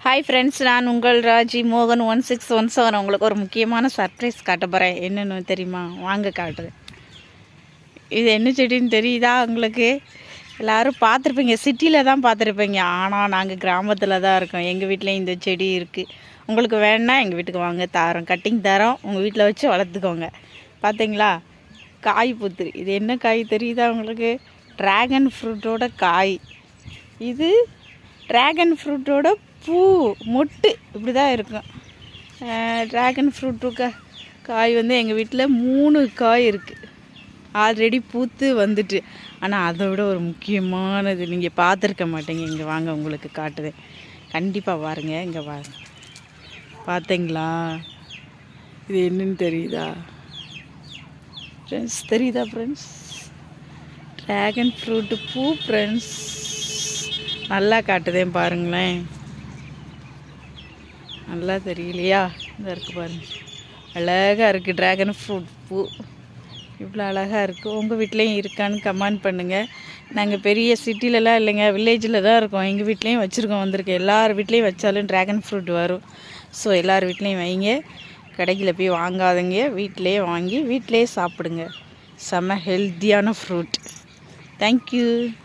Hi friends, நான் உங்கள் ராஜி மோகன் 1617 உங்களுக்கு ஒரு முக்கியமான சர்ப்ரைஸ் காட்ட போகிறேன். என்னென்னு தெரியுமா? வாங்க காட்டுறேன். இது என்ன செடின்னு தெரியுதா உங்களுக்கு? எல்லோரும் பார்த்துருப்பீங்க, சிட்டியில் தான் பார்த்துருப்பீங்க. ஆனால் நாங்கள் கிராமத்தில் தான் இருக்கோம். எங்கள் வீட்டிலையும் இந்த செடி இருக்குது. உங்களுக்கு வேணுன்னா எங்கள் வீட்டுக்கு வாங்க, தரோம், கட்டிங் தரோம். உங்கள் வீட்டில் வச்சு வளர்த்துக்கோங்க. பார்த்தீங்களா, காய் பூத்துரு. இது என்ன காய் தெரியுதா உங்களுக்கு? ட்ராகன் ஃப்ரூட்டோட காய். இது ட்ராகன் ஃப்ரூட்டோட பூ மொட்டு இப்படி தான் இருக்கும். ட்ராகன் ஃப்ரூட்டுக்கு காய் வந்து எங்கள் வீட்டில் 3 காய் இருக்குது. ஆல்ரெடி பூத்து வந்துட்டு. ஆனால் அதை விட ஒரு முக்கியமானது நீங்கள் பார்த்துருக்க மாட்டீங்க. இங்கே வாங்க, உங்களுக்கு காட்டுதேன். கண்டிப்பாக பாருங்க. இங்கே பாருங்க, பார்த்தீங்களா? இது என்னன்னு தெரியுதா ஃப்ரெண்ட்ஸ்? தெரியுதா ஃப்ரெண்ட்ஸ்? ட்ராகன் ஃப்ரூட்டு பூ ஃப்ரெண்ட்ஸ். நல்லா காட்டுதேன் பாருங்களேன். நல்லா தெரியலையா? இந்த இருக்குது பாருங்கள், அழகாக இருக்குது. ட்ராகன் ஃப்ரூட் பூ இவ்வளோ அழகாக இருக்குது. உங்கள் வீட்லேயும் இருக்கான்னு கமெண்ட் பண்ணுங்கள். நாங்கள் பெரிய சிட்டிலலாம் இல்லைங்க, வில்லேஜில் தான் இருக்கோம். எங்கள் வீட்லேயும் வச்சுருக்கோம், வந்திருக்கு. எல்லார் வீட்லேயும் வச்சாலும் ட்ராகன் ஃப்ரூட் வரும். ஸோ எல்லார் வீட்லேயும் வைங்க, கடையில் போய் வாங்காதீங்க. வீட்டிலையே வாங்கி வீட்டிலையே சாப்பிடுங்க. செம்ம ஹெல்த்தியான ஃப்ரூட். தேங்க்யூ.